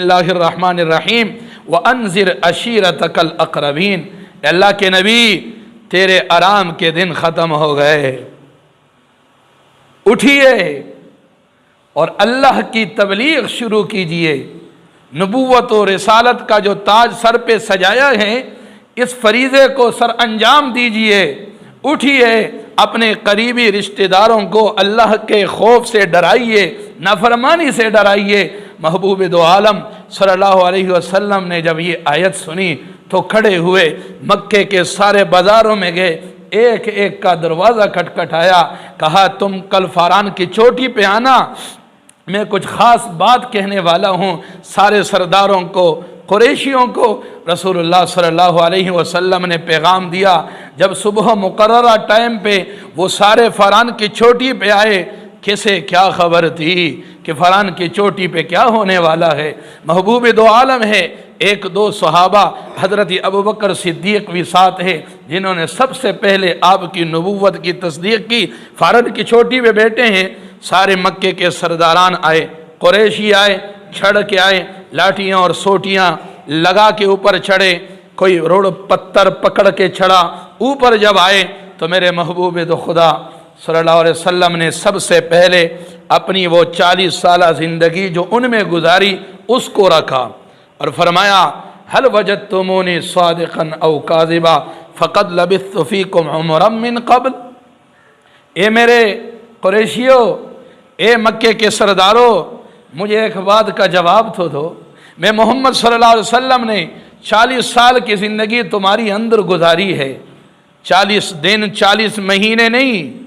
اللہ الرحمن الرحیم وَأَنذِرْ عَشِيرَتَكَ الْأَقْرَبِينَ۔ اللہ کے نبی تیرے آرام کے دن ختم ہو گئے، اٹھیے اور اللہ کی تبلیغ شروع کیجئے۔ نبوت و رسالت کا جو تاج سر پہ سجایا ہے، اس فریضے کو سر انجام دیجئے۔ اٹھیے، اپنے قریبی رشتہ داروں کو اللہ کے خوف سے ڈرائیے، نافرمانی سے ڈرائیے۔ محبوب دو عالم صلی اللہ علیہ وسلم نے جب یہ آیت سنی تو کھڑے ہوئے، مکے کے سارے بازاروں میں گئے، ایک ایک کا دروازہ کھٹکھٹایا، کہا تم کل فاران کی چوٹی پہ آنا، میں کچھ خاص بات کہنے والا ہوں۔ سارے سرداروں کو، قریشیوں کو رسول اللہ صلی اللہ علیہ وسلم نے پیغام دیا۔ جب صبح مقررہ ٹائم پہ وہ سارے فاران کی چوٹی پہ آئے، کسے کیا خبر تھی کہ فاران کی چوٹی پہ کیا ہونے والا ہے؟ محبوب دو عالم ہے، ایک دو صحابہ حضرت ابوبکر صدیق بھی ساتھ ہے، جنہوں نے سب سے پہلے آپ کی نبوت کی تصدیق کی۔ فاران کی چوٹی پہ بیٹھے ہیں، سارے مکے کے سرداران آئے، قریشی آئے، چھڑ کے آئے، لاٹھیاں اور سوٹیاں لگا کے اوپر چڑھے، کوئی روڑ پتھر پکڑ کے چڑھا۔ اوپر جب آئے تو میرے محبوب دو خدا صلی اللہ علیہ وسلم نے سب سے پہلے اپنی وہ 40 سالہ زندگی جو ان میں گزاری اس کو رکھا اور فرمایا هل وجدتمونی صادقا او کاذبا فقد لبثت فیکم عمرا من قبل۔ اے میرے قریشیوں، اے مکے کے سرداروں، مجھے ایک بات کا جواب تو دو۔ میں محمد صلی اللہ علیہ وسلم نے 40 سال کی زندگی تمہاری اندر گزاری ہے، 40 دن 40 مہینے نہیں۔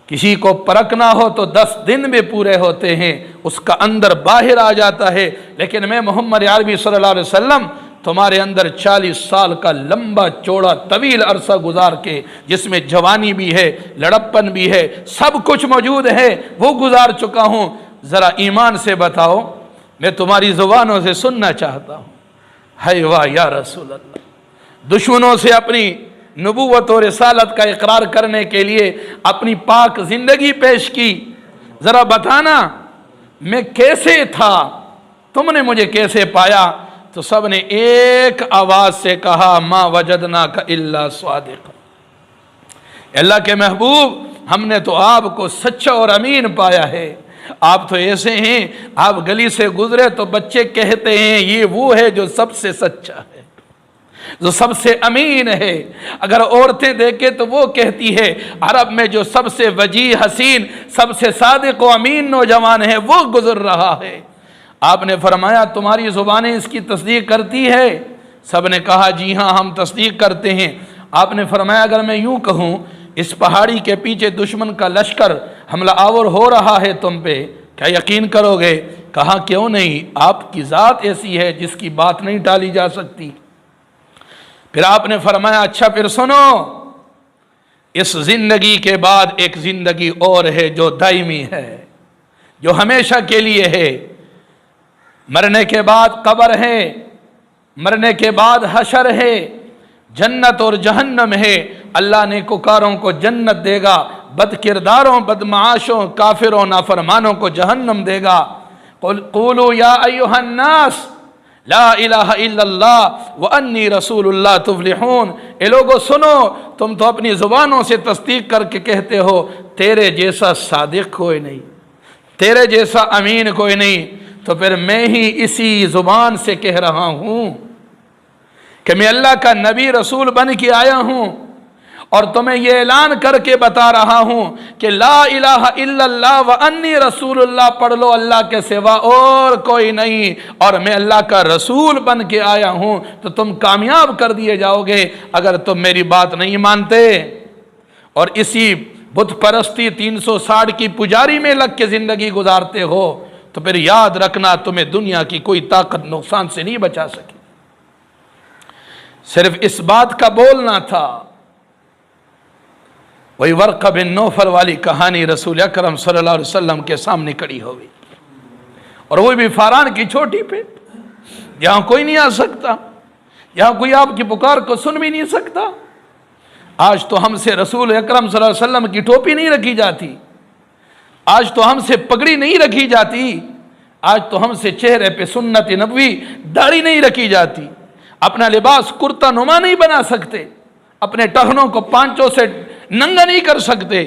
کسی کو پرکھنا ہو تو 10 دن بھی پورے ہوتے ہیں، اس کا اندر باہر آ جاتا ہے، لیکن میں محمد عربی صلی اللہ علیہ وسلم تمہارے اندر 40 سال کا لمبا چوڑا طویل عرصہ گزار کے، جس میں جوانی بھی ہے، لڑپن بھی ہے، سب کچھ موجود ہے، وہ گزار چکا ہوں۔ ذرا ایمان سے بتاؤ، میں تمہاری زبانوں سے سننا چاہتا ہوں۔ ہے واہ یا رسول اللہ، دشمنوں سے اپنی نبوت و رسالت کا اقرار کرنے کے لیے اپنی پاک زندگی پیش کی۔ ذرا بتانا میں کیسے تھا، تم نے مجھے کیسے پایا؟ تو سب نے ایک آواز سے کہا ما وجدناک الا صادقا۔ اللہ کے محبوب، ہم نے تو آپ کو سچا اور امین پایا ہے۔ آپ تو ایسے ہیں، آپ گلی سے گزرے تو بچے کہتے ہیں یہ وہ ہے جو سب سے سچا ہے، جو سب سے امین ہے۔ اگر عورتیں دیکھیں تو وہ کہتی ہے عرب میں جو سب سے وجیح حسین، سب سے صادق و امین نوجوان ہے وہ گزر رہا ہے۔ آپ نے فرمایا تمہاری زبانیں اس کی تصدیق کرتی ہے؟ سب نے کہا جی ہاں ہم تصدیق کرتے ہیں۔ آپ نے فرمایا اگر میں یوں کہوں اس پہاڑی کے پیچھے دشمن کا لشکر حملہ آور ہو رہا ہے تم پہ، کیا یقین کرو گے؟ کہا کیوں نہیں، آپ کی ذات ایسی ہے جس کی بات نہیں ٹالی جا سکتی۔ پھر آپ نے فرمایا اچھا پھر سنو، اس زندگی کے بعد ایک زندگی اور ہے جو دائمی ہے، جو ہمیشہ کے لیے ہے۔ مرنے کے بعد قبر ہے، مرنے کے بعد حشر ہے، جنت اور جہنم ہے۔ اللہ نیکوکاروں کو جنت دے گا، بد کرداروں، بدمعاشوں، کافروں، نافرمانوں کو جہنم دے گا۔ قولوا یا ایھا الناس لا الہ الا اللہ وانی رسول اللہ تفلحون۔ اے لوگو سنو، تم تو اپنی زبانوں سے تصدیق کر کے کہتے ہو تیرے جیسا صادق کوئی نہیں، تیرے جیسا امین کوئی نہیں، تو پھر میں ہی اسی زبان سے کہہ رہا ہوں کہ میں اللہ کا نبی رسول بن کے آیا ہوں، اور تمہیں یہ اعلان کر کے بتا رہا ہوں کہ لا الہ الا اللہ وانی رسول اللہ پڑھ لو، اللہ کے سوا اور کوئی نہیں، اور میں اللہ کا رسول بن کے آیا ہوں، تو تم کامیاب کر دیے جاؤ گے۔ اگر تم میری بات نہیں مانتے اور اسی بت پرستی 360 کی پجاری میں لگ کے زندگی گزارتے ہو، تو پھر یاد رکھنا تمہیں دنیا کی کوئی طاقت نقصان سے نہیں بچا سکے۔ صرف اس بات کا بولنا تھا۔ وہی ورقہ بن نوفل والی کہانی رسول اکرم صلی اللہ علیہ وسلم کے سامنے کڑی ہو گئی، اور وہ بھی فاران کی چوٹی پہ، یہاں کوئی نہیں آ سکتا، یہاں کوئی آپ کی پکار کو سن بھی نہیں سکتا۔ آج تو ہم سے رسول اکرم صلی اللہ علیہ وسلم کی ٹوپی نہیں رکھی جاتی، آج تو ہم سے پگڑی نہیں رکھی جاتی، آج تو ہم سے چہرے پہ سنت نبوی داڑھی نہیں رکھی جاتی، اپنا لباس کرتا نما نہیں بنا سکتے، اپنے ٹخنوں کو پانچوں سے ننگا نہیں کر سکتے۔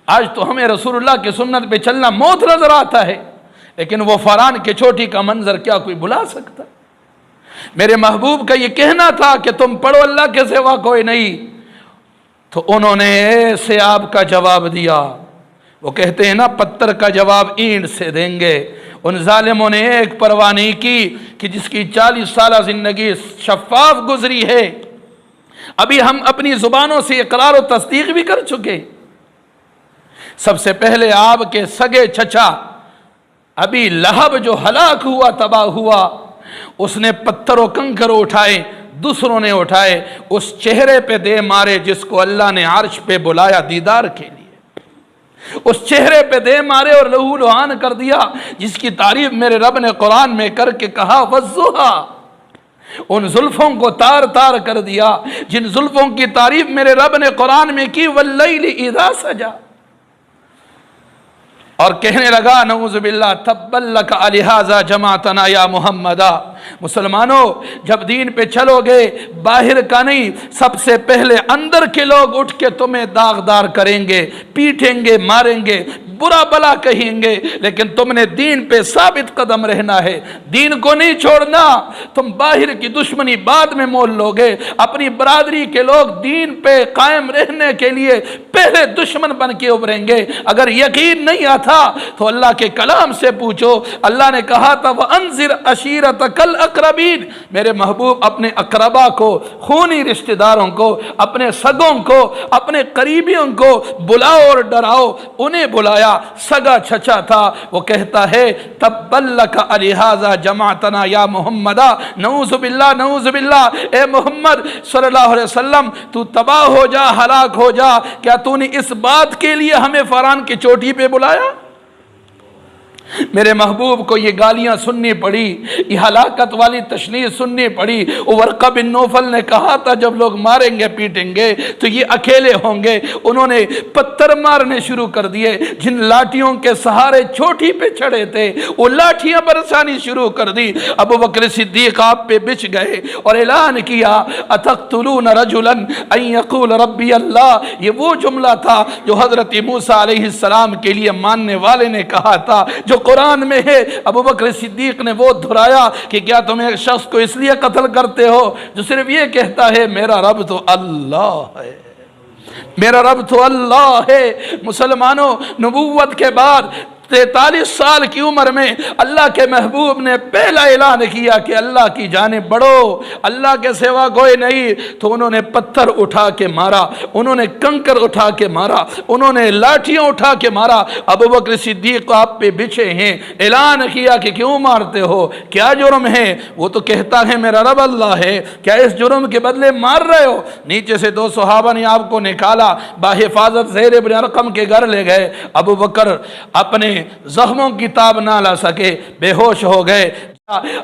آج تو ہمیں رسول اللہ کی سنت پہ چلنا موت نظر آتا ہے، لیکن وہ فاران کے چوٹی کا منظر کیا کوئی بھلا سکتا؟ میرے محبوب کا یہ کہنا تھا کہ تم پڑھو اللہ کے سوا کوئی نہیں، تو انہوں نے ایسے آپ کا جواب دیا، وہ کہتے ہیں نا پتھر کا جواب اینٹ سے دیں گے۔ ان ظالموں نے ایک پرواہ نہیں کی کہ جس کی 40 سالہ زندگی شفاف گزری ہے، ابھی ہم اپنی زبانوں سے اقرار و تصدیق بھی کر چکے۔ سب سے پہلے آپ کے سگے چچا ابھی لہب جو ہلاک ہوا، تباہ ہوا، اس نے پتھر و کنکر اٹھائے، دوسروں نے اٹھائے، اس چہرے پہ دے مارے جس کو اللہ نے عرش پہ بلایا دیدار کے لیے، اس چہرے پہ دے مارے اور لہو لہان کر دیا جس کی تعریف میرے رب نے قرآن میں کر کے کہا وَالضُّحَىٰ، ان زلفوں کو تار تار کر دیا جن زلفوں کی تعریف میرے رب نے قرآن میں کی وَاللَّيْلِ إِذَا سَجَىٰ، اور کہنے لگا نعوذ باللہ تبا لک لہذا جمعتنا یا محمدہ، مسلمانوں جب دین پہ چلو گے باہر کا نہیں، سب سے پہلے اندر کے لوگ اٹھ کے تمہیں داغدار کریں گے، پیٹیں گے، ماریں گے، برا بلا کہیں گے، لیکن تم نے دین پہ ثابت قدم رہنا ہے، دین کو نہیں چھوڑنا۔ تم باہر کی دشمنی بعد میں مول لوگے، اپنی برادری کے لوگ دین پہ قائم رہنے کے لیے پہلے دشمن بن کے ابھریں گے۔ اگر یقین نہیں آتا تو اللہ کے کلام سے پوچھو، اللہ نے کہا تھا وَأَنذِرْ عَشِيرَتَكَ الْأَقْرَبِينَ، میرے محبوب اپنے اقربا کو، خونی رشتہ داروں کو، اپنے سگوں کو، اپنے قریبیوں کو بلاؤ اور ڈراؤ۔ انہیں بلایا، سگا چچا تھا، وہ کہتا ہے تبا لک لہذا جمعتنا یا محمدہ، نعوذ باللہ نعوذ باللہ، اے محمد صلی اللہ علیہ وسلم تو تباہ ہو جا، ہلاک ہو جا، کیا تو نے اس بات کے لیے ہمیں فاران کی چوٹی پہ بلایا؟ میرے محبوب کو یہ گالیاں سننی پڑی، یہ ہلاکت والی تشنیع سننی پڑی۔ ورقہ بن نوفل نے کہا تھا جب لوگ ماریں گے پیٹیں گے تو یہ اکیلے ہوں گے، انہوں نے پتھر مارنے شروع کر دیے، جن لاٹھیوں کے سہارے چوٹی پہ چڑھے تھے وہ لاٹھیاں برسانی شروع کر دی۔ ابو بکر صدیق آپ پہ بچ گئے اور اعلان کیا اتقتلون رجلا ان یقول ربی اللہ، یہ وہ جملہ تھا جو حضرت موسیٰ علیہ السلام کے لیے ماننے والے نے کہا تھا، جو قرآن میں ہے۔ ابو بکر صدیق نے وہ دہرایا کہ کیا تم ایک شخص کو اس لیے قتل کرتے ہو جو صرف یہ کہتا ہے میرا رب تو اللہ ہے، میرا رب تو اللہ ہے۔ مسلمانوں نبوت کے بعد 43 سال کی عمر میں اللہ کے محبوب نے پہلا اعلان کیا کہ اللہ کی جانب بڑھو، اللہ کے سوا کوئی نہیں، تو انہوں نے پتھر اٹھا کے مارا، انہوں نے کنکر اٹھا کے مارا، انہوں نے لاٹھیاں اٹھا کے مارا۔ ابو بکر صدیق آپ پہ بچھے ہیں، اعلان کیا کہ کیوں مارتے ہو، کیا جرم ہے؟ وہ تو کہتا ہے میرا رب اللہ ہے، کیا اس جرم کے بدلے مار رہے ہو؟ نیچے سے 2 صحابہ نے آپ کو نکالا، باحفاظت زید بن ارقم کے گھر لے گئے۔ ابو بکر اپنے زخموں کی تاب نہ لا سکے، بے ہوش ہو گئے۔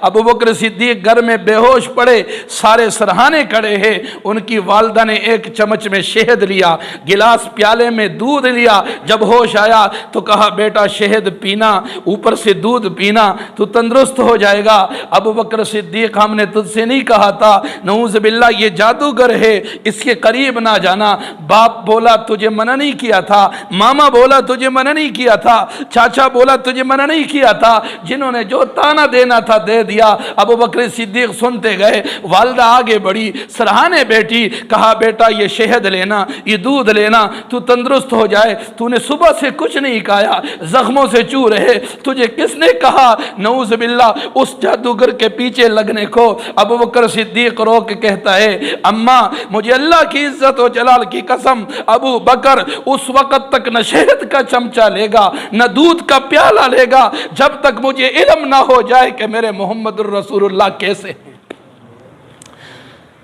ابو بکر صدیق گھر میں بے ہوش پڑے، سارے سرہانے کھڑے ہیں۔ ان کی والدہ نے ایک چمچ میں شہد لیا، گلاس پیالے میں دودھ لیا، جب ہوش آیا تو کہا بیٹا شہد پینا، اوپر سے دودھ پینا، تو تندرست ہو جائے گا۔ ابو بکر صدیق ہم نے تجھ سے نہیں کہا تھا، نعوذ باللہ یہ جادوگر ہے، اس کے قریب نہ جانا۔ باپ بولا تجھے منع نہیں کیا تھا، ماما بولا تجھے منع نہیں کیا تھا، چاچا بولا تجھے منع نہیں کیا تھا، جنہوں نے جو تانا دینا تھا دے دیا۔ ابو بکر صدیق سنتے گئے، والدہ آگے بڑھی، سرہانے بیٹھی، کہا بیٹا یہ شہد لینا، یہ دودھ لینا، تو تندرست ہو جائے، تو نے صبح سے کچھ نہیں کھایا، زخموں سے چو رہے، تجھے کس نے کہا؟ نعوذ باللہ اس جادوگر کے پیچھے لگنے کو۔ ابو بکر صدیق رو کے کہتا ہے اماں مجھے اللہ کی عزت و جلال کی قسم، ابو بکر اس وقت تک نہ شہد کا چمچہ لے گا نہ دودھ کا پیالہ لے گا جب تک مجھے علم نہ ہو جائے کہ میرے محمد الرسول اللہ کیسے ہیں۔